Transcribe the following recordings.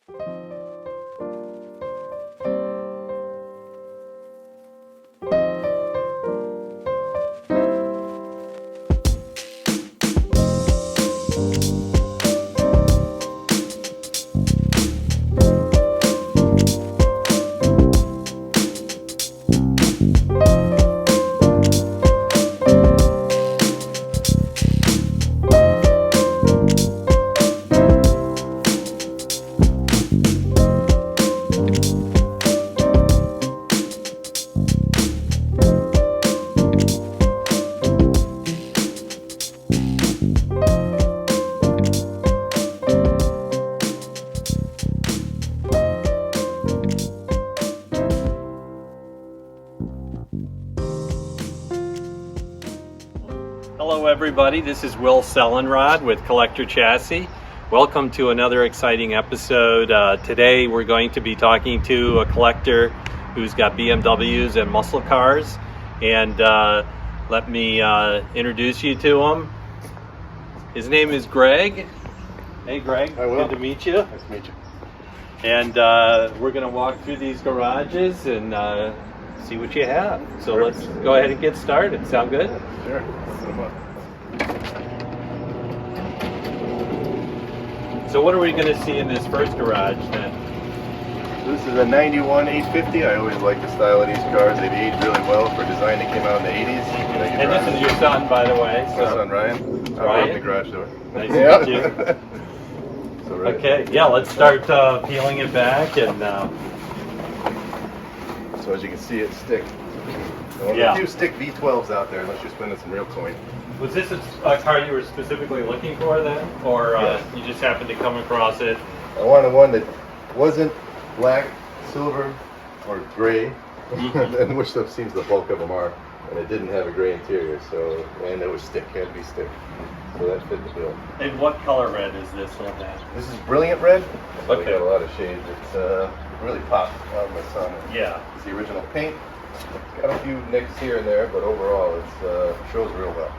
Hello everybody, this is Will Sellenraad with Collector Chassis. Welcome to another exciting episode. Today we're going to be talking to a collector who's got BMWs and muscle cars, and let me introduce you to him. His name is Greg. Hey Greg, Hi, Will. Good to meet you. Nice to meet you. And we're going to walk through these garages and see what you have. So Perfect. Let's go ahead and get started. Sound good? Sure. Let's put 'em up. So what are we going to see in this first garage then? This is a 91 850. I always like the style of these cars. They've aged really well for a design that came out in the 80s. You know, And this is your son, by the way. my So. son Ryan. I'll Ryan? open the garage door. Nice to meet you. So, right. Okay, yeah, let's start peeling it back and So as you can see, it's stick. There's Yeah. a few stick V12s out there, unless you're spending some real coin. was this a car you were specifically looking for then? Or Yeah. you just happened to come across it? I wanted one that wasn't black, silver, or gray, and which stuff seems the bulk of them are. And it didn't have a gray interior, so and it was stick, had to be stick. So that fit the bill. And what color red is this one then? This is brilliant red. So we Okay. got a lot of shades. It really pops out of my son. Yeah. It's the original paint. It's got a few nicks here and there, but overall it shows real well.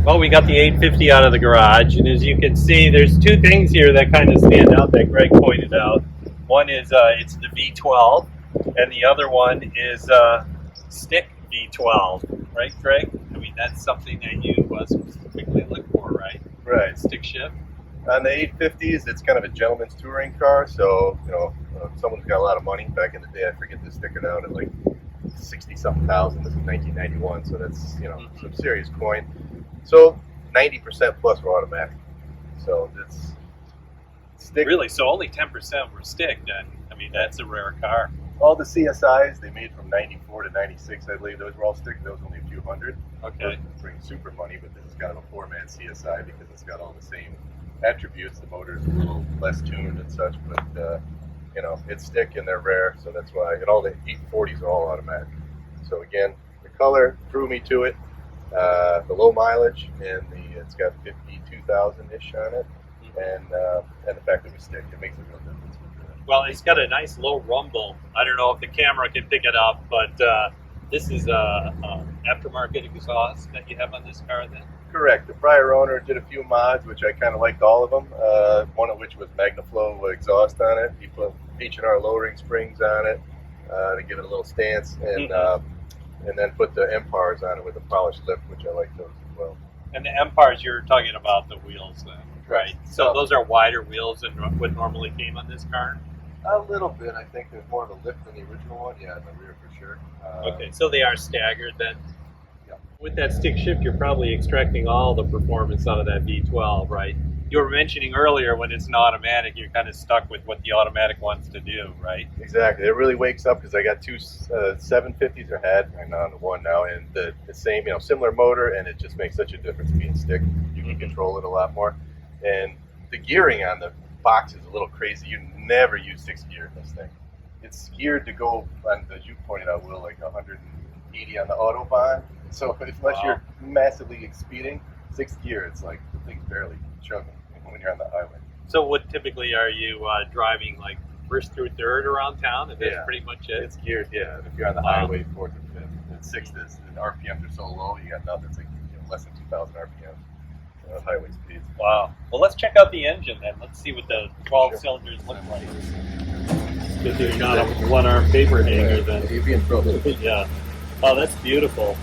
Well, we got the 850 out of the garage, and as you can see, there's two things here that kind of stand out that Greg pointed out. One is it's the V12, and the other one is stick V12, right, Greg? I mean, that's something that you specifically look for, right? Right. Stick shift. On the 850s, it's kind of a gentleman's touring car, so if someone's got a lot of money. Back in the day, I forget to stick it out at like 60-something thousand. This is 1991, so that's some serious coin. So 90% plus were automatic. So it's stick. Really? So only 10% were stick then? I mean, that's a rare car. All the CSIs they made from 94 to 96, I believe, those were all stick. Those only a few hundred. Okay. Those bring super money, but this is kind of a four-man CSI because it's got all the same attributes. The motor's a little less tuned and such, but it's stick and they're rare, so that's why. And all the 840s are all automatic. So again, the color drew me to it. The low mileage and it's got 52,000-ish on it, and the fact that it was stick, it makes a real difference. Well, it's got a nice low rumble. I don't know if the camera can pick it up, but this is a aftermarket exhaust that you have on this car then? Correct. The prior owner did a few mods, which I kind of liked all of them. One of which was MagnaFlow exhaust on it. He put H&R lowering springs on it to give it a little stance, and then put the Empires on it with a polished lip, which I like those as well. And the Empires, you're talking about the wheels then, right? So Oh. those are wider wheels than what normally came on this car? A little bit. I think there's more of a lift than the original one. Yeah, in the rear for sure. Okay, so they are staggered then. Yeah. With that stick shift, you're probably extracting all the performance out of that V12, right? You were mentioning earlier when it's an automatic, you're kind of stuck with what the automatic wants to do, right? Exactly. It really wakes up because I got two 750s or had, I'm on the one now, and the same, similar motor, and it just makes such a difference being stick. You can control it a lot more. And the gearing on the box is a little crazy. You never use 6th gear in this thing. It's geared to go, as you pointed out, Will, like 80 on the Autobahn. So unless you're massively speeding, sixth gear, it's like the thing's barely chugging when you're on the highway. So what typically are you driving, like first through third around town? And that's pretty much it? It's geared, yeah. If you're on the highway, fourth or fifth. And sixth is, the RPMs are so low, you got nothing. It's like less than 2,000 RPM highway speeds. Wow. Well, let's check out the engine then. Let's see what the 12 cylinders look like. Good thing you got a one-arm paper hanger then. You'd be in trouble. Yeah. Oh, that's beautiful.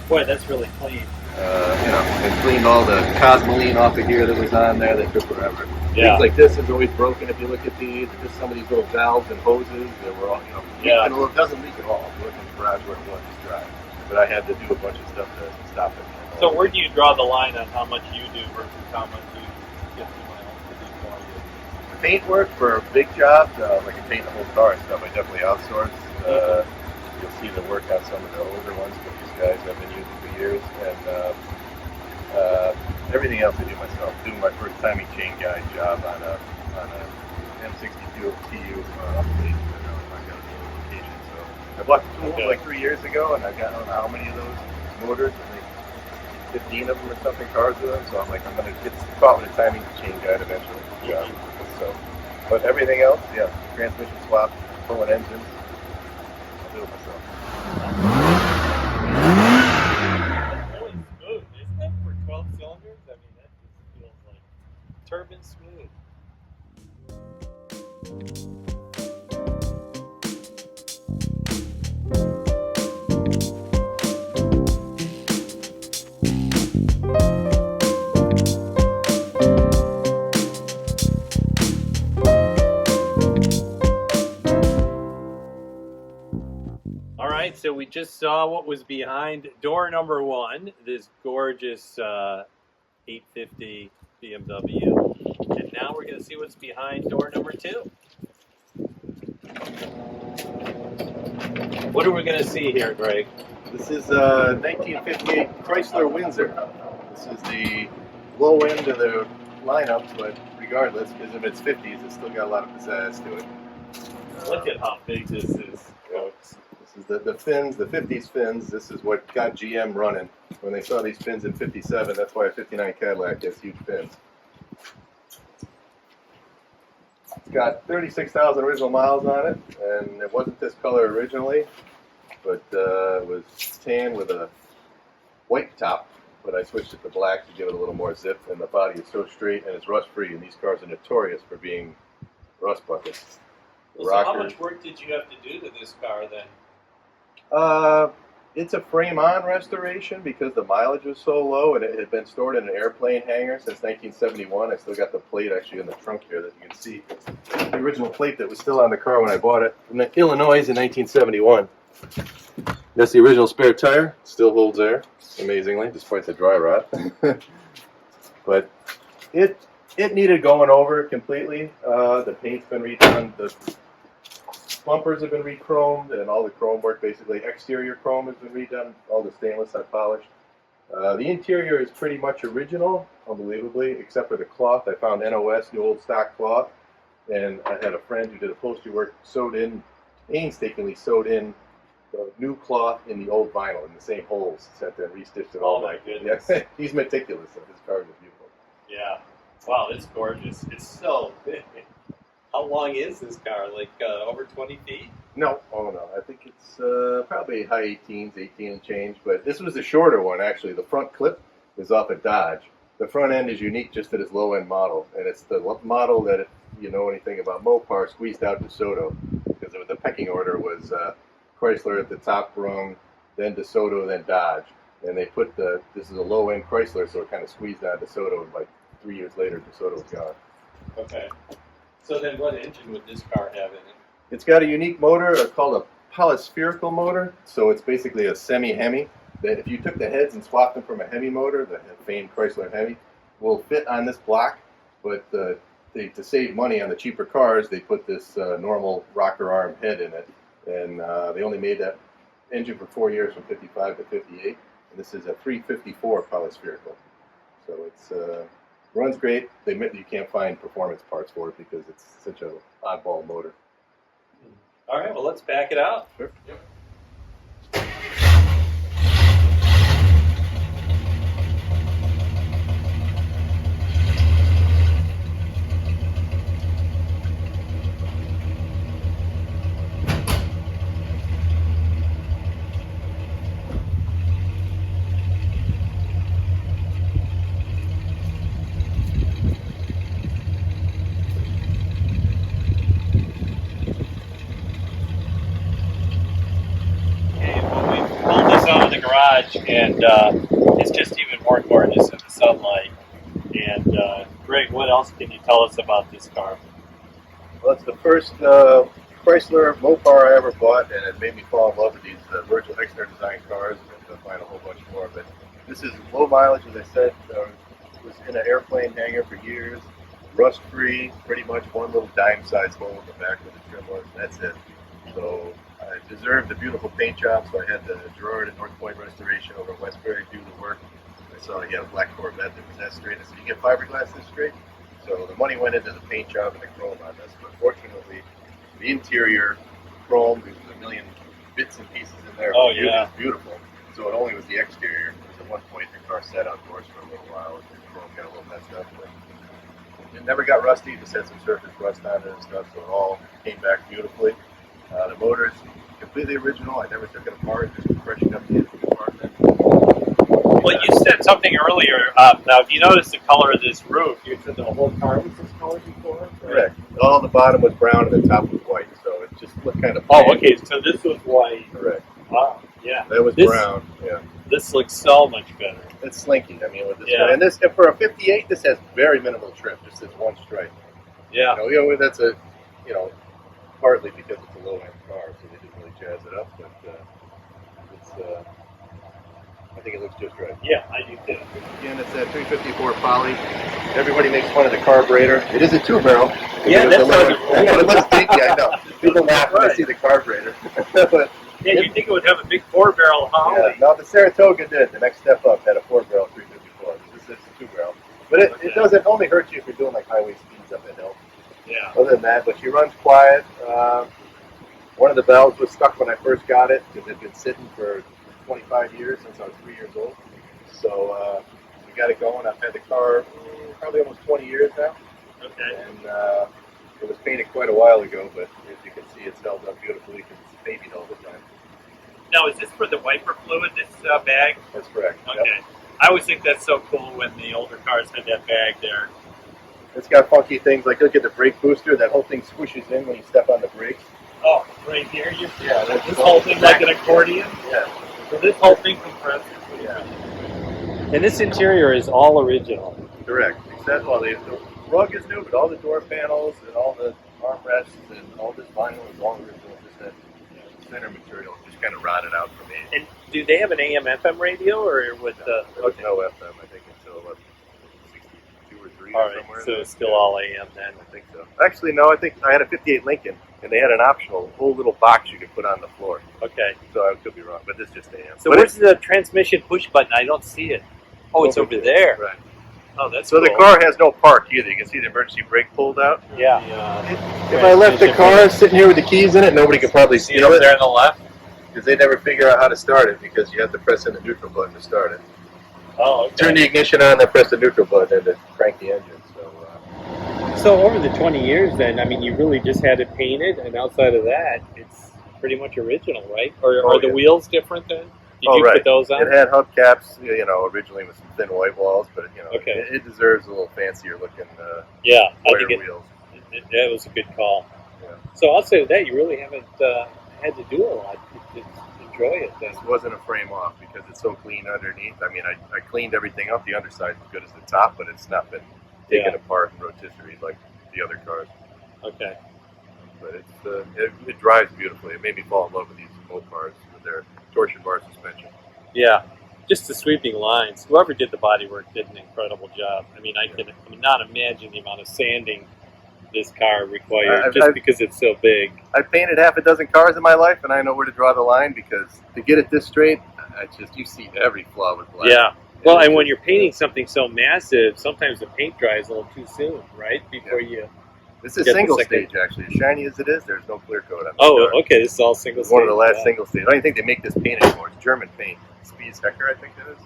Boy, that's really clean. They cleaned all the cosmoline off of here that was on there that took forever. Yeah. Things like this is always broken if you look at these. Just some of these little valves and hoses that were all, Yeah. It doesn't leak at all. You look in the garage where it was, it's dry. But I had to do a bunch of stuff to stop it. So where do you draw the line on how much you do versus how much you get to The paint work for big jobs, like I paint the whole car and stuff, I definitely outsource. You'll see the work on some of the older ones that these guys have been using for years. And everything else I do myself. Doing my first timing chain guide job on a M62 TU update. I got a location. So I bought the tool like 3 years ago, and I got I don't know how many of those motors. I think 15 of them or something cars with them. So I'm like, I'm going to get caught with a timing chain guide eventually. Yeah. So, but everything else, yeah, transmission swap, pulling engines, I'll do it myself. That's really smooth, isn't it, for 12 cylinders? I mean, that just feels like turbine smooth. All right, so we just saw what was behind door number one, this gorgeous 850 BMW. And now we're going to see what's behind door number two. What are we going to see here, Greg? This is 1958 Chrysler Windsor. This is the low end of the lineup, but regardless, because of its 50s, it's still got a lot of pizzazz to it. Look at how big this is, folks. This is the fins, the 50s fins. This is what got GM running. When they saw these fins in 57, that's why a 59 Cadillac has huge fins. It's got 36,000 original miles on it, and it wasn't this color originally, but it was tan with a white top, but I switched it to black to give it a little more zip, and the body is so straight and it's rust-free, and these cars are notorious for being rust buckets. Well, so how much work did you have to do to this car then? It's a frame-on restoration because the mileage was so low and it had been stored in an airplane hangar since 1971. I still got the plate actually in the trunk here that you can see. The original plate that was still on the car when I bought it from Illinois in 1971. That's the original spare tire. Still holds there, amazingly, despite the dry rot. But it needed going over completely. The paint's been redone. The bumpers have been re-chromed, and all the chrome work, basically exterior chrome has been redone, all the stainless I polished. The interior is pretty much original, unbelievably, except for the cloth. I found NOS, new old stock cloth, and I had a friend who did upholstery work, painstakingly sewed in the new cloth in the old vinyl in the same holes, sat there and restitched it all. Oh my goodness. Yeah. He's meticulous, and his cars are beautiful. Yeah. Wow, it's gorgeous. It's so big. How long is this car? Like over 20 feet? No, oh no. I think it's probably high 18s, 18 and change. But this was the shorter one, actually. The front clip is off a Dodge. The front end is unique just to this low-end model. And it's the model that, if you know anything about Mopar, squeezed out DeSoto. Because the pecking order was Chrysler at the top rung, then DeSoto, then Dodge. And they put this is a low-end Chrysler, so it kind of squeezed out DeSoto. And like 3 years later, DeSoto was gone. Okay. So then what engine would this car have in it? It's got a unique motor called a polyspherical motor. So it's basically a semi-Hemi that if you took the heads and swapped them from a Hemi motor, the famed Chrysler Hemi, will fit on this block. But to save money on the cheaper cars, they put this normal rocker arm head in it. And they only made that engine for 4 years from 55 to 58. And this is a 354 polyspherical. So it's runs great. They admit you can't find performance parts for it because it's such an oddball motor. All right, well, let's back it out. Sure. Yep. much, and it's just even more gorgeous in the sunlight. And Greg, what else can you tell us about this car? Well, it's the first Chrysler Mopar I ever bought, and it made me fall in love with these Virgil Exner design cars, and to find a whole bunch more. But this is low mileage, as I said. Was in an airplane hangar for years, rust-free, pretty much one little dime-sized hole in the back where the trim was, and that's it. So I deserved a beautiful paint job, so I had the Gerard and North Point Restoration over in Westbury do the work. I saw he had a black Corvette that was that straight. I said, you get fiberglass this straight? So the money went into the paint job and the chrome on this, but fortunately, the interior chrome, there was a million bits and pieces in there. Oh, It yeah. was beautiful. So it only was the exterior. Because at one point the car sat outdoors for a little while and the chrome got a little messed up. But it never got rusty, just had some surface rust on it and stuff, so it all came back beautifully. The motor's completely original. I never took it apart, just freshened up the engine compartment. Well, you said something earlier. Now, if you notice the color of this roof, you said the whole car was this color before? Correct. All the bottom was brown and the top was white, so it just looked kind of Oh, okay. So this was white. Correct. Wow. Yeah. That was This- brown, yeah. This looks so much better. It's slinky. I mean, with this Yeah. one. And this, and for a 58, this has very minimal trim, just this one stripe. Yeah. That's partly because it's a low-end car, so they didn't really jazz it up, but I think it looks just right. Yeah, I do too. Again, it's a 354 poly. Everybody makes fun of the carburetor. It is a two-barrel. Yeah, that's what it looks dinky, I know. People laugh when they see the carburetor. But Yeah, you'd think it would have a big 4-barrel Holly. yeah, no, the Saratoga did. The next step up had a 4-barrel 354. This is a two-barrel. But it doesn't only hurt you if you're doing like highway speeds up that hill. Yeah. Other than that, but she runs quiet. One of the valves was stuck when I first got it because it had been sitting for 25 years since I was 3 years old. So we got it going. I've had the car probably almost 20 years now. Okay. And it was painted quite a while ago, but as you can see, it's held up beautifully because it's babied all the time. Now, is this for the wiper fluid, this bag? That's correct. Okay. Yep. I always think that's so cool when the older cars had that bag there. It's got funky things like look at the brake booster. That whole thing squishes in when you step on the brakes. Oh, right here? Yeah, that's This whole thing like an accordion? Yeah. So this whole thing compresses. Yeah. And this interior is all original. Correct. Except, well, the rug is new, but all the door panels and all the armrests and all this vinyl is all original. Just that center material just kind of rotted out for me. And do they have an AM/FM radio, or with the? There was no FM, I think, until 62 or 3 All or right, somewhere. so it's still all AM then. I think so. Actually, no, I think I had a 58 Lincoln, and they had an optional whole little box you could put on the floor. Okay. So I could be wrong, but this just AM. So but where's the transmission push button? I don't see it. Oh, it's over there. Right. Oh, that's So cool. the car has no park either. You can see the emergency brake pulled out. Yeah. If I left the car sitting here with the keys in it, nobody could probably See it steal over it there on the left? because they never figure out how to start it because you have to press in the neutral button to start it. Oh, okay. Turn the ignition on, then press the neutral button and to crank the engine. So over the 20 years then, I mean, you really just had it painted, and outside of that, it's pretty much original, right? Or Oh, are the yeah. wheels different then? Did Oh, you right. put those on? It had hubcaps, originally with some thin white walls, but Okay. it deserves a little fancier looking Yeah, I wire think wheels. that was a good call. Yeah. So outside of that, you really haven't had to do a lot. You just enjoy it then. This wasn't a frame off because it's so clean underneath. I mean, I cleaned everything up. The underside's as good as the top, but it's not been taken Yeah. apart and rotisserie like the other cars. Okay. But it drives beautifully. It made me fall in love with these Mopars with their torsion bar suspension. Yeah, just the sweeping lines. Whoever did the bodywork did an incredible job. I mean, I can not imagine the amount of sanding this car required just because it's so big. I've painted half a dozen cars in my life, and I know where to draw the line because to get it this straight, you see every flaw with black. Yeah. Well, and when you're painting something so massive, sometimes the paint dries a little too soon, right? Before you. This is get the single second- stage, actually. As shiny as it is, there's no clear coat on this Oh, car. okay. This is all single. It's one of the last stage. single stage. I don't even think they make this paint anymore. It's German paint. Spies Hecker, I think it is.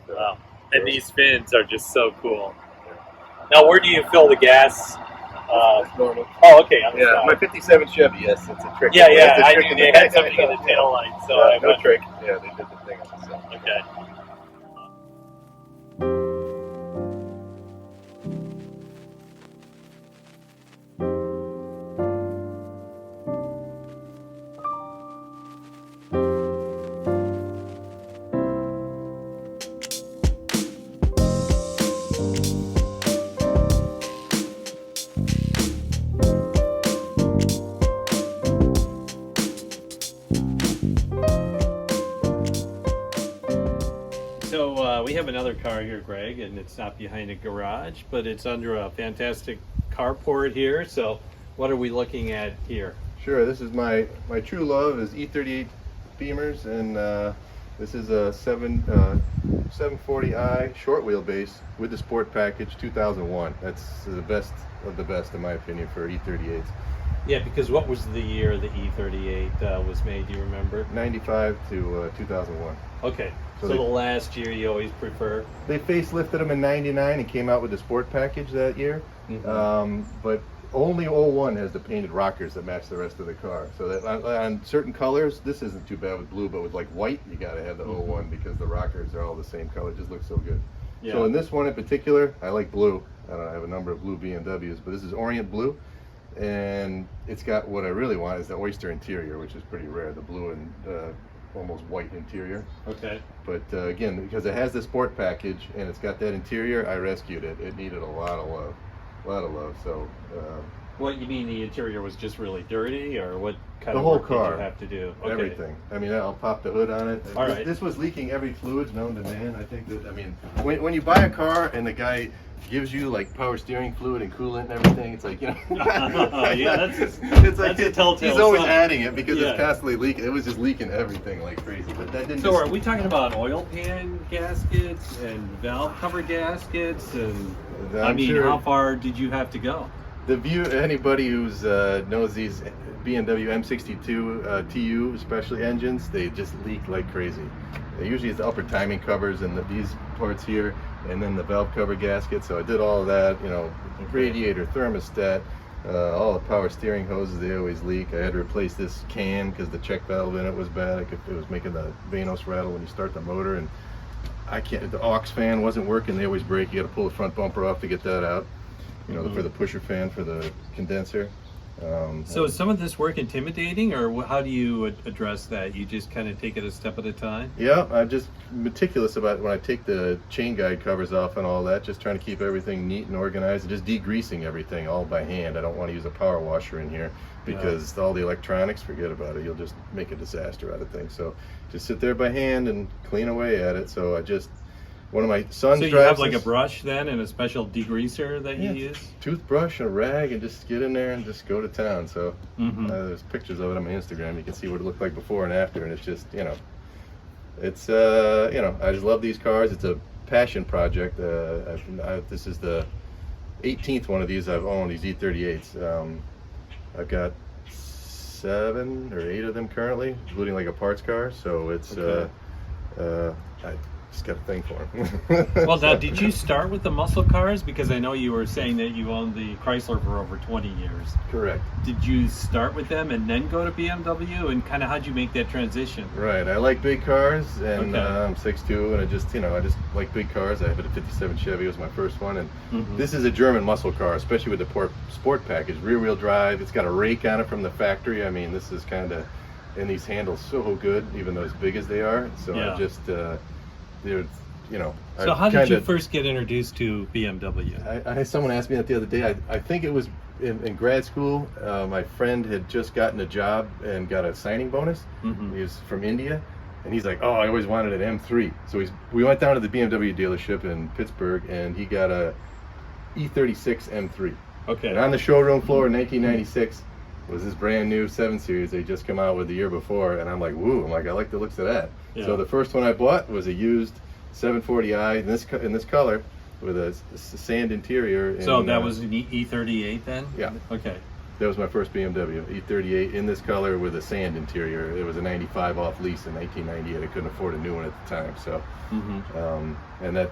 So, Wow. And these fins are just so cool. Now, where do you fill the gas? it's normal. Oh, okay. On the Yeah, side. my 57 Chevy, yes, it's a trick. Yeah, It's yeah. a I trick knew in they the- had something in the tail light, so Yeah, I no went, trick. Yeah, they did the thing on the side. okay. we have another car here, Greg, and it's not behind a garage, but it's under a fantastic carport here. So what are we looking at here? Sure, this is my true love is E38 Beamers, and this is a 740i short wheelbase with the sport package 2001. That's the best of the best in my opinion for E38s. Yeah, because what was the year the E38 was made, do you remember? 95 to 2001. Okay, so the last year you always prefer? They facelifted them in 99 and came out with the sport package that year. But only 01 has the painted rockers that match the rest of the car. So that on certain colors, this isn't too bad with blue, but with like white, you gotta have the 01 because the rockers are all the same color. It just looks so good. Yeah. So in this one in particular, I like blue. I have a number of blue BMWs, but this is Orient Blue. And it's got what I really want is the oyster interior, which is pretty rare, the blue and almost white interior. Okay. But again, because it has the sport package and it's got that interior, I rescued it. It needed a lot of love. So what you mean, the interior was just really dirty, or what kind of whole work car did you have to do? Okay. Everything. I mean, I'll pop the hood on it. All right. This was leaking every fluid known to man. I think that, I mean, when you buy a car and the guy gives you like power steering fluid and coolant and everything, it's like, you know. Yeah, it's like a telltale he's always sign. adding it because it's constantly leaking. It was just leaking everything like crazy. But that didn't. So are we talking about oil pan gaskets and valve cover gaskets? And I mean, how far did you have to go? The view, anybody who's knows these BMW M62 TU, especially engines, they just leak like crazy. Usually it's the upper timing covers and these parts here, and then the valve cover gasket. So I did all of that, you know, radiator, thermostat, all the power steering hoses, they always leak. I had to replace this can because the check valve in it was bad. It was making the Vanos rattle when you start the motor, and the aux fan wasn't working. They always break. You got to pull the front bumper off to get that out. You know, for the pusher fan for the condenser. So is some of this work intimidating, or how do you address that? You just kind of take it a step at a time? Yeah, I'm just meticulous about when I take the chain guide covers off and all that, just trying to keep everything neat and organized, and just degreasing everything all by hand. I don't want to use a power washer in here because all the electronics, forget about it. You'll just make a disaster out of things. So just sit there by hand and clean away at it. So one of my sons drives. So you have like a brush then and a special degreaser that you use? Toothbrush and a rag, and just get in there and just go to town. So there's pictures of it on my Instagram. You can see what it looked like before and after, and it's just, you know, it's you know, I just love these cars. It's a passion project. This is the 18th one of these I've owned, these E38s. I've got 7 or 8 of them currently, including like a parts car. So it's I just got a thing for them. Well, now, did you start with the muscle cars? Because I know you were saying that you owned the Chrysler for over 20 years. Correct. Did you start with them and then go to BMW? And kind of how'd you make that transition? Right. I like big cars, and I'm 6'2", and I just like big cars. I have a 57 Chevy. It was my first one, and this is a German muscle car, especially with the sport package, rear-wheel drive. It's got a rake on it from the factory. I mean, this is kind of, and these handles so good, even though as big as they are. So I just. You know. So how did you first get introduced to BMW? I had someone ask me that the other day. I think it was in grad school. My friend had just gotten a job and got a signing bonus. He was from India, and he's like, "Oh, I always wanted an M3." So we went down to the BMW dealership in Pittsburgh, and he got a E36 M3. Okay. And on the showroom floor in 1996 was this brand new 7 Series they just come out with the year before, and I'm like, woo! I'm like, I like the looks of that. Yeah. So the first one I bought was a used 740i in this color with a sand interior. So that was an E38 then? Yeah. Okay. That was my first BMW, E38 in this color with a sand interior. It was a 95 off lease in 1998. I couldn't afford a new one at the time, so and that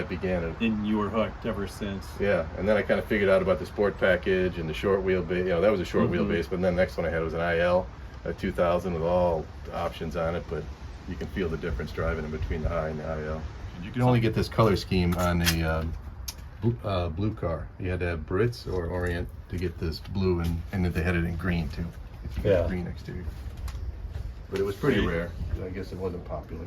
began it. And you were hooked ever since. Yeah, and then I kind of figured out about the sport package and the short wheelbase. You know, that was a short wheelbase, but then the next one I had was an IL, a 2000 with all the options on it, but you can feel the difference driving in between the I and the IL. You can only get this color scheme on a blue car. You had to have Brits or Orient to get this blue, and then they had it in green too. Green exterior. But it was pretty rare. I guess it wasn't popular.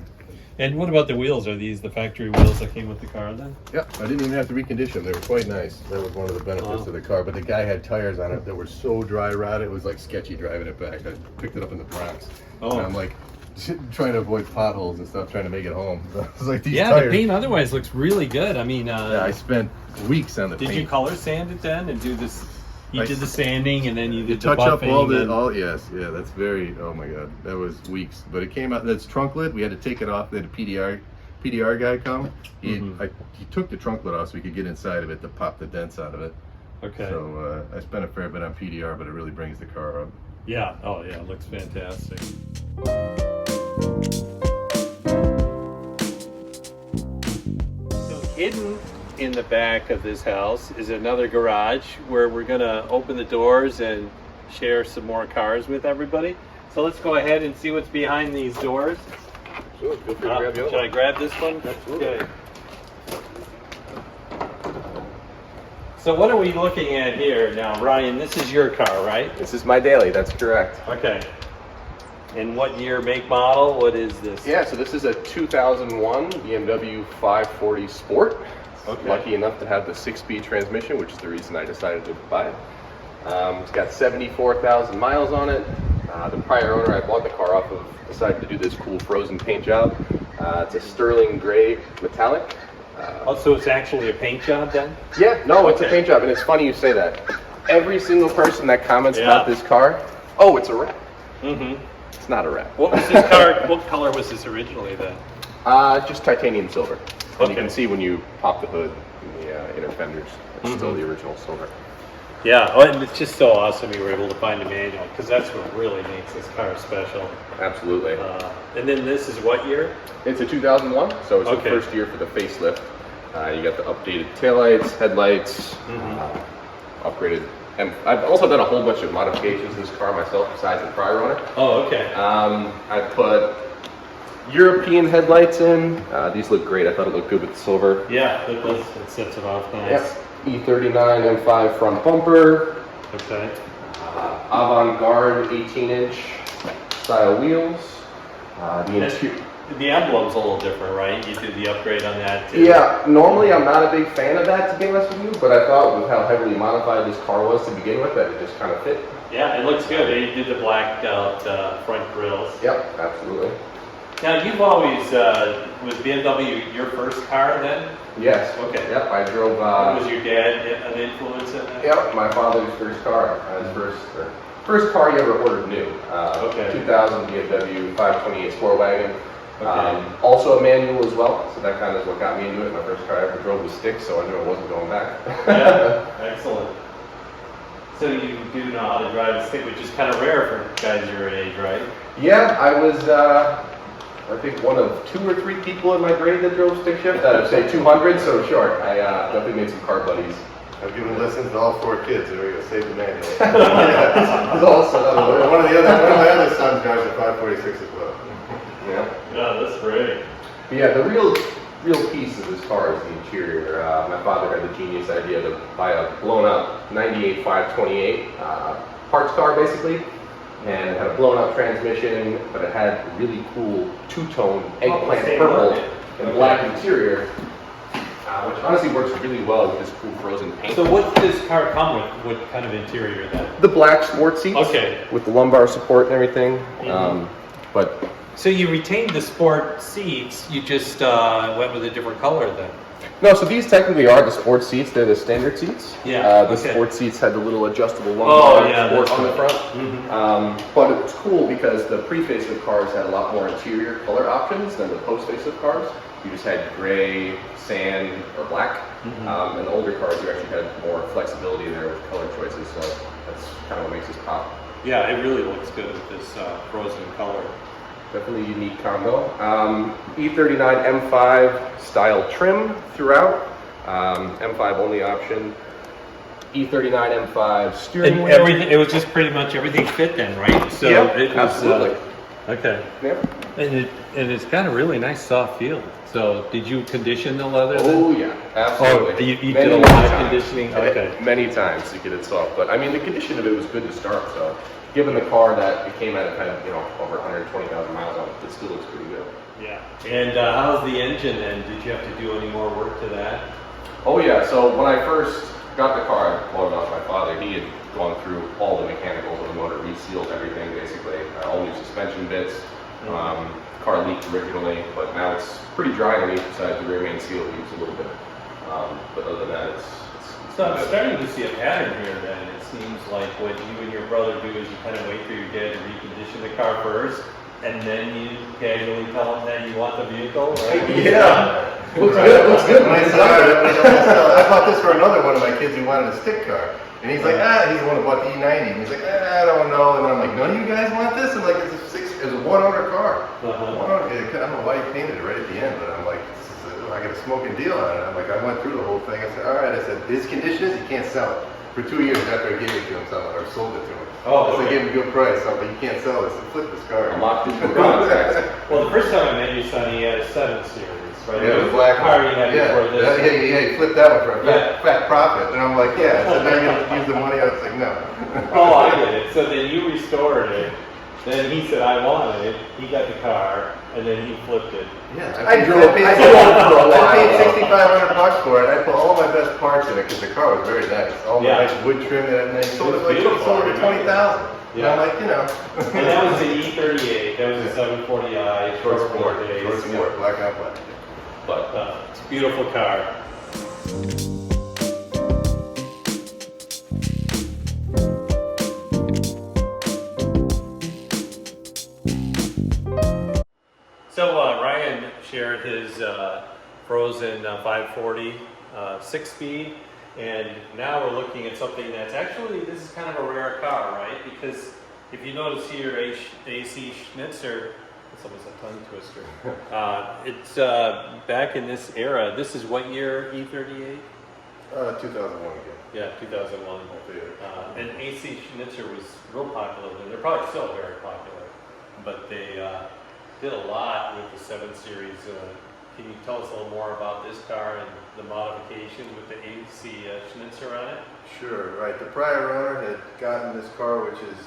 And what about the wheels? Are these the factory wheels that came with the car then? Yeah, I didn't even have to recondition them. They were quite nice. That was one of the benefits of the car. But the guy had tires on it that were so dry rotted, it was like sketchy driving it back. I picked it up in the Bronx. And I'm like, trying to avoid potholes and stuff, trying to make it home. So it's like these Yeah, tires. the paint otherwise looks really good. I mean, Yeah, I spent weeks on the paint. did you color sand it then and do this? You did the sanding and then you did the touch up all buffing the yes, yeah, that's very, oh my god, that was weeks. But it came out, that's trunk lid, we had to take it off. They had a PDR guy come. He took the trunk lid off so we could get inside of it to pop the dents out of it. Okay. So I spent a fair bit on PDR, but it really brings the car up. Yeah, oh yeah, it looks fantastic. So hidden in the back of this house is another garage where we're gonna open the doors and share some more cars with everybody. So let's go ahead and see what's behind these doors. Sure, feel free to grab the other Should I grab this one? Absolutely. Okay. So what are we looking at here now, Ryan? This is your car, right? This is my daily, that's correct. Okay. And what year, make, model? What is this? Yeah, so this is a 2001 BMW 540 Sport. Okay. Lucky enough to have the 6-speed transmission, which is the reason I decided to buy it. It's got 74,000 miles on it. The prior owner I bought the car off of decided to do this cool frozen paint job. It's a sterling gray metallic. Oh, so it's actually a paint job then? Yeah, no, it's a Okay. paint job, and it's funny you say that. Every single person that comments Yeah. about this car, oh, it's a wrap. Mm-hmm. It's not a wrap. What was this car? What color was this originally then? Just titanium silver. And you Okay. can see when you pop the hood in the inner fenders, it's still the original silver. Yeah, oh, and it's just so awesome you were able to find a manual because that's what really makes this car special. Absolutely. And then this is what year? It's a 2001, so it's Okay. the first year for the facelift. You got the updated taillights, headlights, upgraded. And I've also done a whole bunch of modifications to this car myself besides the prior owner. Oh, okay. I put European headlights in. These look great. I thought it looked good with the silver. Yeah, it does. It sets it off nice. Yep. E39 M5 front bumper. Okay. Avant-garde 18-inch style wheels. The interior. The emblem's a little different, right? You did the upgrade on that too. Yeah, normally I'm not a big fan of that, to be honest with you, but I thought with how heavily modified this car was to begin with, that it just kind of fit. Yeah, it looks good. You did the blacked out front grills. Yep, absolutely. Now you've always, was BMW your first car then? Yes. Okay. Yep, I drove. Was your dad an influence in that? Yep, my father's first car. His first car he ever ordered new. Okay. 2000 BMW 528 Sport Wagon. Okay. Also a manual as well, so that kind of is what got me into it. My first car I ever drove was stick, so I knew I wasn't going back. Yeah, excellent. So you do know how to drive a stick, which is kind of rare for guys your age, right? Yeah, I was, I think one of 2 or 3 people in my grade that drove stick shift out of, say, 200, so sure, I definitely made some car buddies. I've given lessons to all 4 kids. There we go. Save the manual. It's also another One of my other sons drives a 546 as well. Yeah. Yeah, that's great. But yeah, the real piece of this car is the interior. My father had the genius idea to buy a blown up 98 528 parts car basically, and it had a blown up transmission, but it had really cool 2-tone eggplant same purple one. and black interior, which honestly works really well with this cool frozen paint. So what does this car come with? What kind of interior then? The black sport seats, Okay. with the lumbar support and everything, but. So you retained the sport seats, you just went with a different color then? No, so these technically are the sport seats. They're the standard seats. Yeah, The okay. sport seats had the little adjustable lumbar yeah, support that's on the right. front. But it was cool because the pre-facelift cars had a lot more interior color options than the post-facelift cars. You just had gray, sand, or black. And the older cars, you actually had more flexibility there with color choices. So that's kind of what makes this pop. Yeah, it really looks good with this frozen color. Definitely a unique combo. E39 M5 style trim throughout. M5 only option. E39 M5 steering And wheel. everything, it was just pretty much everything fit then, right? So Yep, it was, absolutely. Okay. Yep. And it's got a really nice soft feel. So did you condition the leather Oh then? yeah, absolutely. Oh, you Many, did a many lot of times. conditioning? Okay. Many times to get it soft. But I mean, the condition of it was good to start. So given the car that it came at, it had over 120,000 miles on it, it still looks pretty good. Yeah. And how's the engine then? Did you have to do any more work to that? Oh yeah, so when I first got the car, I bought it off my father. He had gone through all the mechanicals of the motor, resealed everything basically, all new suspension bits, Car leaked originally, but now it's pretty dry underneath. Besides the rear main seal leaks a little bit, but other than that, it's So I'm starting to see a pattern here then. It seems like what you and your brother do is you kind of wait for your dad to recondition the car first, and then you casually tell him that you want the vehicle, right? Yeah. Looks good, looks good. My son, I bought this for another one of my kids who wanted a stick car. And he's like, he's the one who bought the E90. And he's like, I don't know. And I'm like, none of you guys want this? I'm like, it's a one-owner car. One-owner, I don't know why he painted it right at the end, but I'm like, I got a smoking deal on it. I'm like, I went through the whole thing. I said, all right. I said, his condition is you can't sell it. For 2 years after I gave it to him, or sold it to him. Oh, so I gave him a good price. So I'm like, you can't sell this. So flip this car. I'm locked into the contract. Well, the first time I met you, son, he had a 7 Series, right? Yeah, the black car one. you had before this. He flipped that one for a fat profit. And I'm like, yeah. So now you're going to use the money. I was like, no. Oh, I get it. So then you restored it. Then he said, I wanted it. He got the car, and then he flipped it. Yeah, I paid $6,500 for it. I put all my best parts in it because the car was very nice. All my nice wood trim and I sold it for $20,000. Yeah, I'm like, you know. And that was the E38. That was the 740i. Short sport, black on black. But it's a beautiful car. So Ryan shared his frozen 540 6-speed, and now we're looking at something that's actually, this is kind of a rare car, right? Because if you notice here, AC Schnitzer, it's almost a tongue twister. It's back in this era. This is what year, E38? 2001 again. Yeah, 2001. And AC Schnitzer was real popular, and they're probably still very popular, but they did a lot with the 7 Series. Can you tell us a little more about this car and the modifications with the AC Schnitzer on it? Sure, right. The prior owner had gotten this car, which is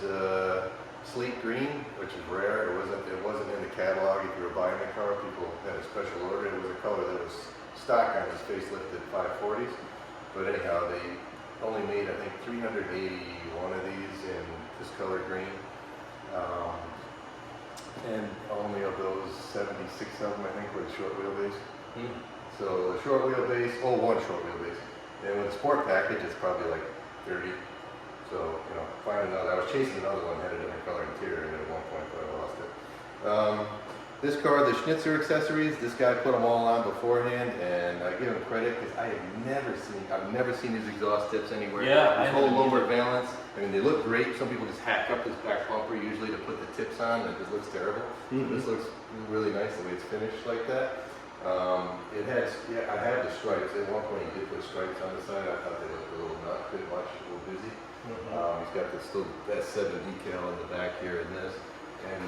slate green, which is rare. It wasn't in the catalog. If you were buying the car, people had a special order. It was a color that was stock on his facelifted 540s. But anyhow, they only made, I think, 381 of these in this color green. And only of those, 76 of them, I think, were the short wheelbase. So the short wheelbase, one short wheelbase. And with the sport package, it's probably like 30. So, you know, find another. I was chasing another one, had a different color interior at one point, but I lost it. This car, the Schnitzer accessories, this guy put them all on beforehand, and I give him credit because I've never seen his exhaust tips anywhere. Yeah, his whole lower valance. I mean, they look great. Some people just hack up this back bumper usually to put the tips on, and it just looks terrible. This looks really nice the way it's finished like that. I had the stripes. At one point, he did put stripes on the side. I thought they looked a little not too much, a little busy. He's got that 7 decal in the back here and this. And,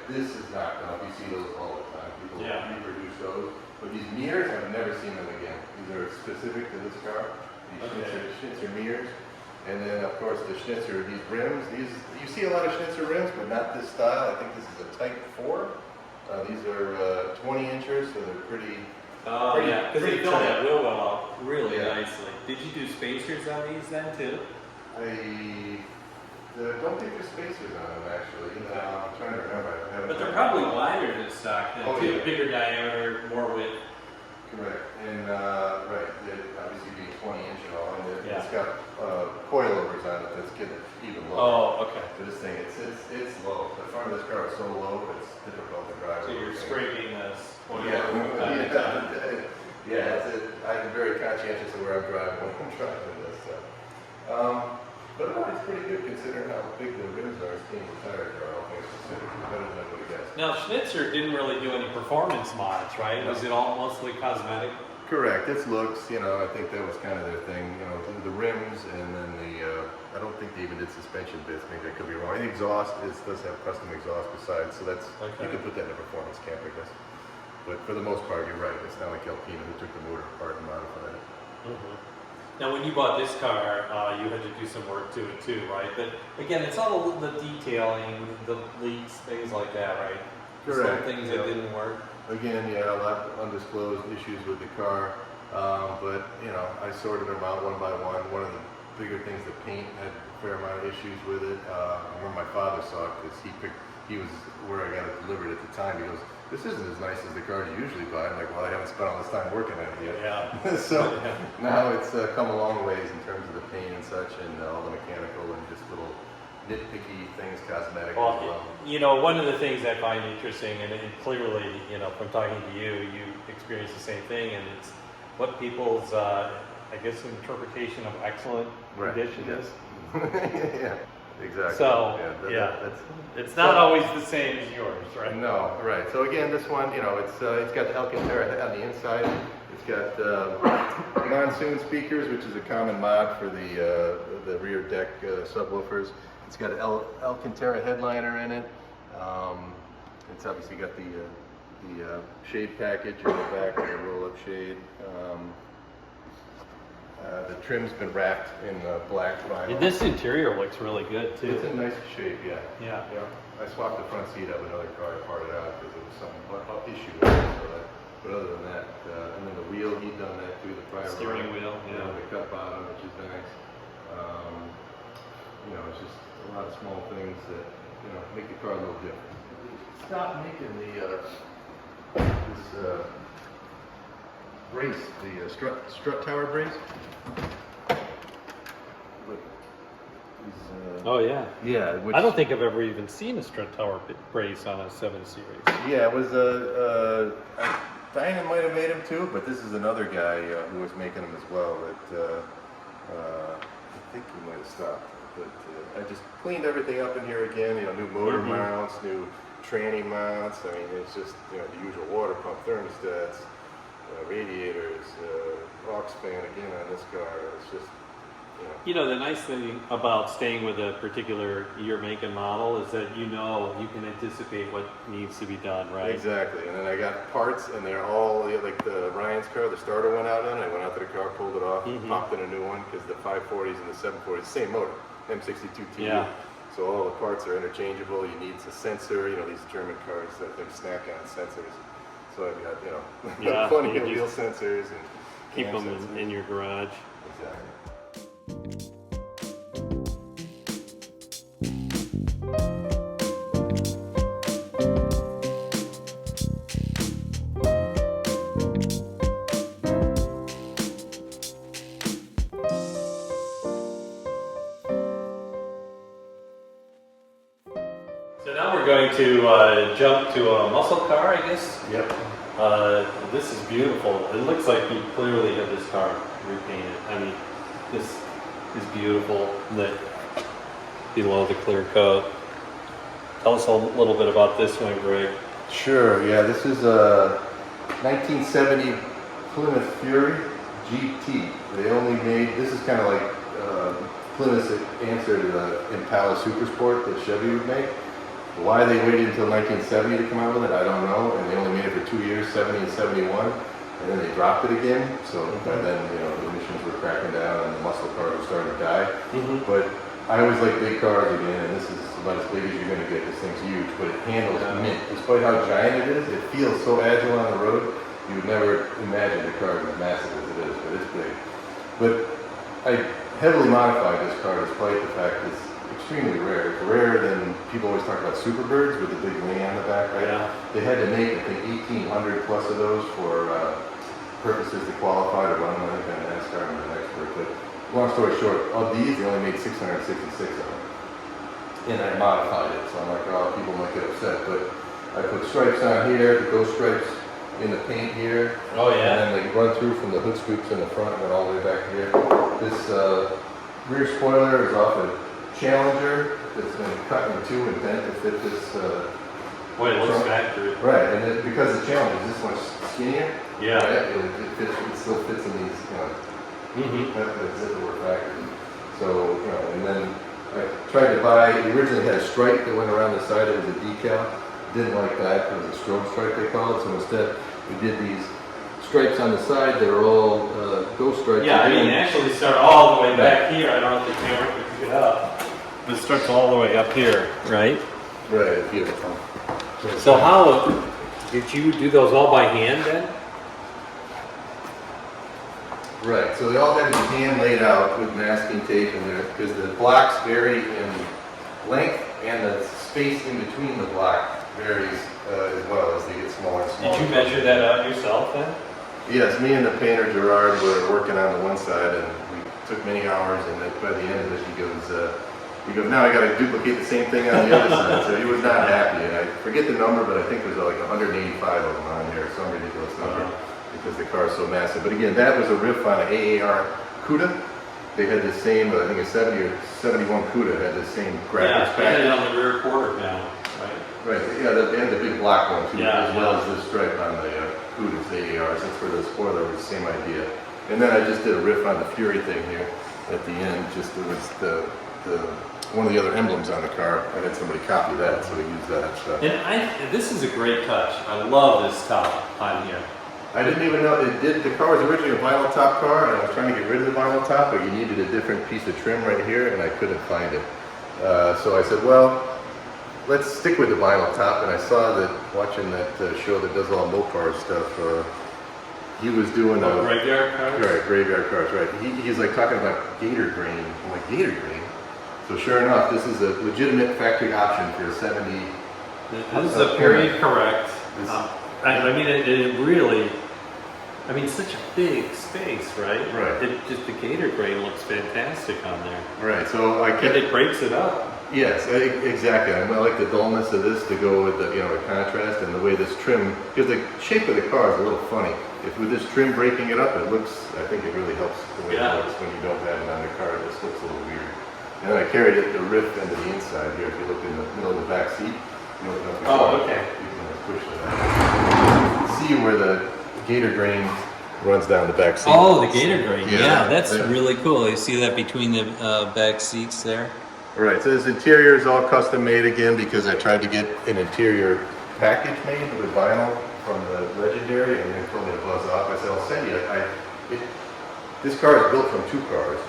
this is not enough. You see those all the time. People reproduce those. But these mirrors, I've never seen them again. These are specific to this car. These Schnitzer mirrors. And then, of course, the Schnitzer, these rims. You see a lot of Schnitzer rims, but not this style. I think this is a Type 4. These are 20 inches, so they're pretty. Oh, yeah, because they fill that wheel well out really Yeah. nicely. Did you do spacers on these then, too? I don't think there's spacers on them, actually. I'm trying to remember. But they're probably wider than stock, then, too. Yeah. Bigger diameter, more width. Correct. And, obviously being 20 inch and all, and Yeah. it's got coilovers on it that's getting it even lower. Oh, okay. So this thing, it's low. The front of this car is so low, it's difficult to drive. So you're scraping this. I'm very conscientious of where I'm driving when I'm driving this stuff. But no, it's pretty good considering how big the rims are. It's being retired car, all things considered. It's better than I would have guessed. Now, Schnitzer didn't really do any performance mods, right? Was it all mostly cosmetic? Correct. It's looks. I think that was kind of their thing. The rims, and then I don't think they even did suspension bits. Maybe I could be wrong. The exhaust does have custom exhaust besides, so that's you could put that in a performance camp, I guess. But for the most part, you're right. It's not like Alpina who took the motor apart and modified it. Now, when you bought this car, you had to do some work to it too, right? But again, it's all the detailing, the leaks, things like that, right? Correct. Some things that didn't work. Again, a lot of undisclosed issues with the car, but I sorted them out one by one. One of the bigger things, the paint had a fair amount of issues with it. I remember my father saw it because he he was where I got it delivered at the time. He goes, "This isn't as nice as the cars you usually buy." I'm like, "Well, I haven't spent all this time working on it yet." Yeah. So now it's come a long ways in terms of the paint and such, and all the mechanical and just little nitpicky things, cosmetic as well. Well, you know, one of the things I find interesting, and clearly, you know, from talking to you, you experience the same thing, and it's what people's, I guess, interpretation of excellent condition Yeah. is. Yeah, exactly. So, That's it's not always the same as yours, right? no, right. So again, this one, you know, it's got the Alcantara on the inside. It's got monsoon speakers, which is a common mod for the rear deck subwoofers. It's got an Alcantara headliner in it. It's obviously got the shade package in the back, the roll-up shade. The trim's been wrapped in black vinyl. This interior looks really good too. It's in nice shape, yeah. Yeah. I swapped the front seat of another car, I parted out because it was some issue with it. But other than that, and then the wheel, he'd done that too, the prior Steering owner. wheel, yeah. The cut bottom, which is nice. You know, it's just a lot of small things that, you know, make the car a little different. Stop making this brace, the strut tower brace. Look, these, Oh yeah. yeah, which, I don't think I've ever even seen a strut tower brace on a 7 Series. yeah, it was Diana might have made him too, but this is another guy who was making them as well. That I think he might have stopped. But I just cleaned everything up in here again. You know, new motor mounts, new tranny mounts. I mean, it's just, you know, the usual water pump thermostats, radiators, aux fan again on this car. It's just, You know, the nice thing about staying with a particular year, make, and model is that you know you can anticipate what needs to be done, right? Exactly. And then I got parts, and they're all, like the Ryan's car, the starter went out on it. I went out to the car, pulled it off, popped in a new one, because the 540s and the 740s, same motor, M62 TU. Yeah. So all the parts are interchangeable. You need a sensor, you know, these German cars, they snack on sensors. So I've got, you know, plenty of wheel sensors and Keep cam them sensors. in your garage. Exactly. So now we're going to jump to a muscle car, I guess. Yep. This is beautiful. It looks like you clearly have this car repainted. I mean, this is beautiful, lit below the clear coat. Tell us a little bit about this one, Greg. Sure, yeah, this is a 1970 Plymouth Fury GT. They only made, this is kind of like Plymouth's answer to the Impala Supersport that Chevy would make. Why they waited until 1970 to come out with it, I don't know, and they only made it for 2 years, 70 and 71, and then they dropped it again, so by then, you know, the emissions were cracking down and the muscle cars were starting to die. But I always like big cars again, and this is about as big as you're going to get. This thing's huge, but it handles mint. Despite how giant it is, it feels so agile on the road, you would never imagine the car is as massive as it is, but it's big. But I heavily modified this car despite the fact it's extremely rare. It's rarer than people always talk about Superbirds with the big wing on the back, right? Yeah. They had to make, I think, 1,800 plus of those for purposes to qualify to run them. I think on NASCAR, I'm an expert. But long story short, of these, they only made 666 of them. And I modified it, so I'm like, oh, people might get upset. But I put stripes on here, the ghost stripes in the paint here. Oh, yeah. And then they run through from the hood scoops in the front and then all the way back here. This rear spoiler is off a Challenger that's been cut in two and bent to fit this. Boy, it looks factory. Right, and it, because the Challenger is this much skinnier, Yeah. right, it still fits in these, you know, as if it were factory. So, you know, and then I tried to buy, it originally had a stripe that went around the side, it was a decal. Didn't like that, it was a strobe stripe they call it, so instead we did these stripes on the side that are all ghost stripes. Yeah, I mean, they actually start all the way back here. I don't know if the camera can pick it up. But it starts all the way up here, right? Right, beautiful. So how, did you do those all by hand then? Right, so they all had to be hand laid out with masking tape in there because the blocks vary in length and the space in between the block varies as well as they get smaller and smaller. Did you measure that out yourself then? Yes, me and the painter Gerard were working on the one side, and we took many hours. And then by the end of it, he goes, now I got to duplicate the same thing on the other side. So he was not happy, and I forget the number, but I think there's like 185 of them on here, some ridiculous number, because the car is so massive. But again, that was a riff on an AAR CUDA. They had the same, I think a 70 or 71 CUDA had the same graphics Yeah, package. on the rear quarter panel, right? Right, yeah, they had the big black one too, Yeah, as well as the stripe on the CUDAs, the AARs. That's where the spoiler was the same idea. And then I just did a riff on the Fury thing here at the end. Just it was the one of the other emblems on the car. I had somebody copy that, so we used that. So. And this is a great touch. I love this top on here. I didn't even know it did. The car was originally a vinyl top car, and I was trying to get rid of the vinyl top, but you needed a different piece of trim right here, and I couldn't find it. So I said, well, let's stick with the vinyl top. And I saw that watching that show that does all Mopar stuff. He was doing a graveyard cars. Right, graveyard cars. Right. He's like talking about gator grain. I'm like, gator grain. So sure enough, this is a legitimate factory option for a 70. This is a period correct. I mean, it really, I mean, such a big space, right? Right. The gator grain looks fantastic on there. Right. So I And kept. it breaks it up. Yes, exactly. I like the dullness of this to go with the the contrast and the way this trim, because the shape of the car is a little funny. If with this trim breaking it up, it looks. I think it really helps the way it looks when you don't have it on the car. It just looks a little weird. And then I carried it the riff into the inside here. If you look in the middle of the back seat, you open up the car, okay. you can push that. See where the gator grain runs down the back seat. Oh, the gator grain. Yeah, That's yeah. really cool. You see that between the back seats there? Right, so this interior is all custom made again because I tried to get an interior package made with vinyl from the Legendary, and they told me to buzz off. I said, I'll send you. This car is built from two cars,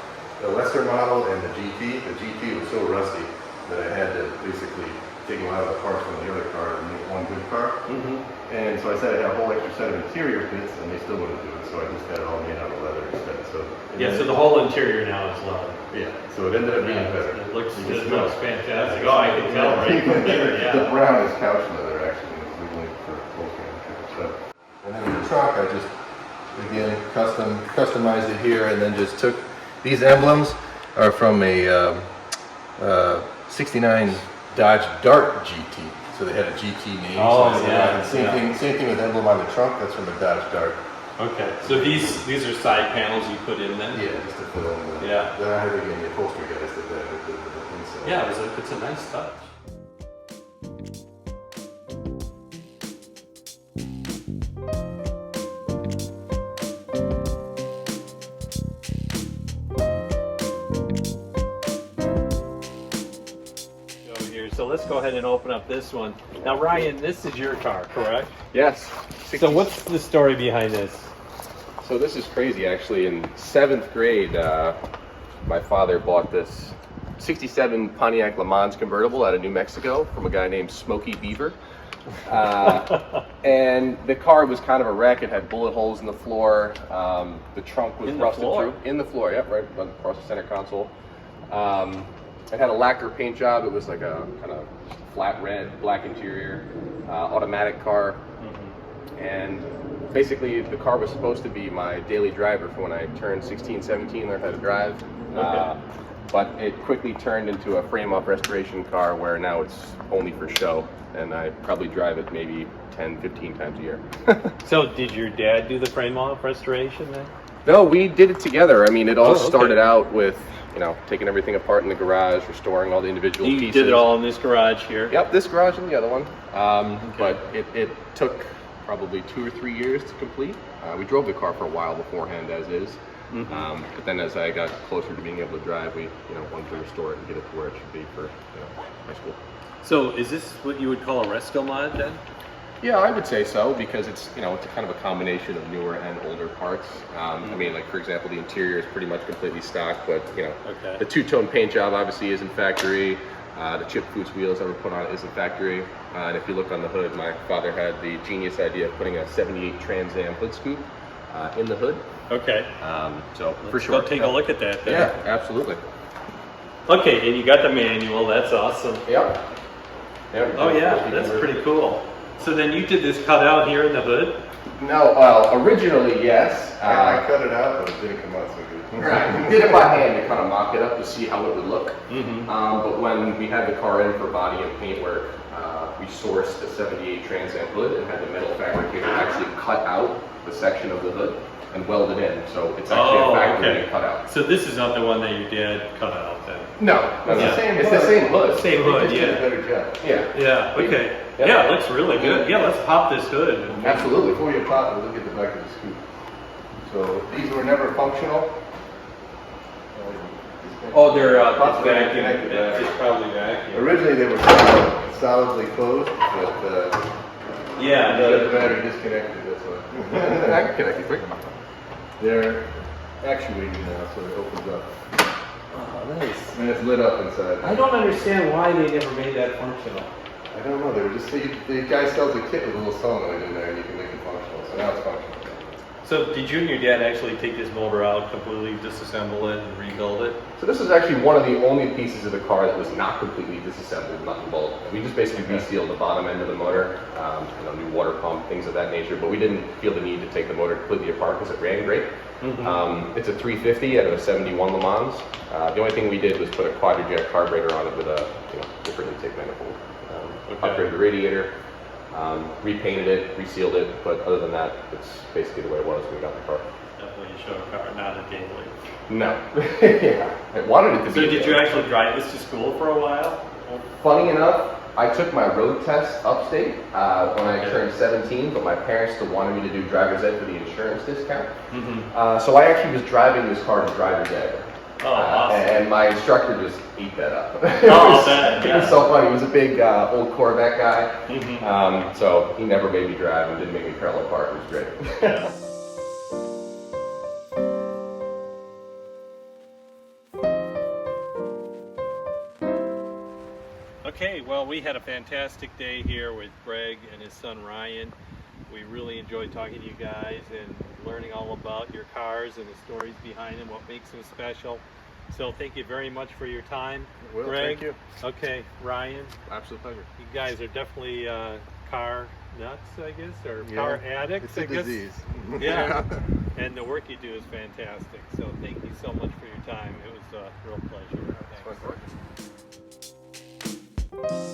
the lesser model and the GT. The GT was so rusty that I had to basically take them out of the parts from the other car and make one good car. Mm-hmm. And so I said I had a whole extra set of interior bits, and they still wouldn't do it, so I just had it all made out of leather instead. So the whole interior now is leather. Yeah, so it ended up being better. It looks fantastic. Oh, I can tell right from here, The brown is couch leather, actually, and it's legally for upholstery. So, and then in the trunk, I just, again, customized it here, and then just took, these emblems are from a 69 Dodge Dart GT. So they had a GT name. Oh, so yeah. Same thing with emblem on the trunk, that's from a Dodge Dart. Okay, so these are side panels you put in then? Yeah, just to fill in the, Yeah. Then I had again the upholstery guys did that with the inside. Yeah, it's a nice touch. So let's go ahead and open up this one. Now, Ryan, this is your car, correct? Yes. So what's the story behind this? So this is crazy, actually. In 7th grade, my father bought this 67 Pontiac Le Mans convertible out of New Mexico from a guy named Smokey Beaver. And the car was kind of a wreck. It had bullet holes in the floor. The trunk was rusted through. In the floor, yep, right across the center console. It had a lacquer paint job. It was like a kind of flat red, black interior, automatic car. And basically the car was supposed to be my daily driver for when I turned 16, 17, learned how to drive. But it quickly turned into a frame-off restoration car where now it's only for show. And I probably drive it maybe 10, 15 times a year. So did your dad do the frame-off restoration then? No, we did it together. I mean, it all started out with, taking everything apart in the garage, restoring all the individual pieces. You did it all in this garage here? Yep, this garage and the other one. But it took probably 2 or 3 years to complete. We drove the car for a while beforehand as is. But then as I got closer to being able to drive, we wanted to restore it and get it to where it should be for high school. So is this what you would call a resto mod then? Yeah, I would say so, because it's it's a kind of a combination of newer and older parts. I mean, like for example, the interior is pretty much completely stock, but the two-tone paint job obviously isn't factory. The chip Foots wheels that were put on it isn't factory. And if you look on the hood, my father had the genius idea of putting a '78 Trans Am hood scoop in the hood. Okay. So for Let's sure, go take a look at that then. Yeah, absolutely. Okay, and you got the manual. That's awesome. Yep. Yep. Oh yeah, that's pretty cool. So then you did this cutout here in the hood? No, well, originally yes. I cut it out, but it didn't come out so good. Right. We did it by hand to kind of mock it up to see how it would look. Mm-hmm. But when we had the car in for body and paint work, we sourced a 78 Trans Am hood and had the metal fabricator actually cut out the section of the hood and weld it in. So it's actually a factory cutout. So this is not the one that you did cut out then? No, Yeah. it's the same hood. Same hood, It just did a yeah. better job. Yeah. Yeah, okay. Yeah. Yeah, it looks really good. Yeah, let's pop this hood. Absolutely. Before you pop it, look at the back of the scoop. So these were never functional. Oh, they're Possibly vacuum. connected It's probably vacuum. Originally they were solidly closed, but Yeah, the battery disconnected, that's why. I can connect you quick. They're actuated now, so it opens up. Oh, nice. And it's lit up inside. I don't understand why they never made that functional. I don't know, they were just, the guy sells a kit with a little solenoid in there and you can make it functional, so now it's functional. So did you and your dad actually take this motor out, completely disassemble it and rebuild it? So this is actually one of the only pieces of the car that was not completely disassembled, nut and bolt. We just basically resealed the bottom end of the motor, new water pump, things of that nature, but we didn't feel the need to take the motor completely apart because it ran great. Mm-hmm. It's a 350 out of a 71 Le Mans. The only thing we did was put a quadrijet carburetor on it with a different intake manifold. Upgraded the radiator, repainted it, resealed it, but other than that, it's basically the way it was when we got the car. Definitely a show car, not a daily. No. Yeah. I wanted it to be. So did you actually drive this to school for a while? Funny enough, I took my road test upstate when I turned 17, but my parents still wanted me to do driver's ed for the insurance discount. Mm-hmm. So I actually was driving this car to driver's ed. Oh, awesome. And my instructor just ate that up. Oh, that, It was so funny. He was a big old Corvette guy. Mm-hmm. So he never made me drive and didn't make me parallel park. It was great. Yeah. Okay, well, we had a fantastic day here with Greg and his son Ryan. We really enjoyed talking to you guys and learning all about your cars and the stories behind them, what makes them special. So thank you very much for your time. Well, Greg. thank you. Okay, Ryan, Absolute pleasure. you guys are definitely car nuts, I guess, or Yeah, car addicts, It's a I guess. disease. Yeah, and the work you do is fantastic. So thank you so much for your time. It was a real pleasure. Thanks. Fun.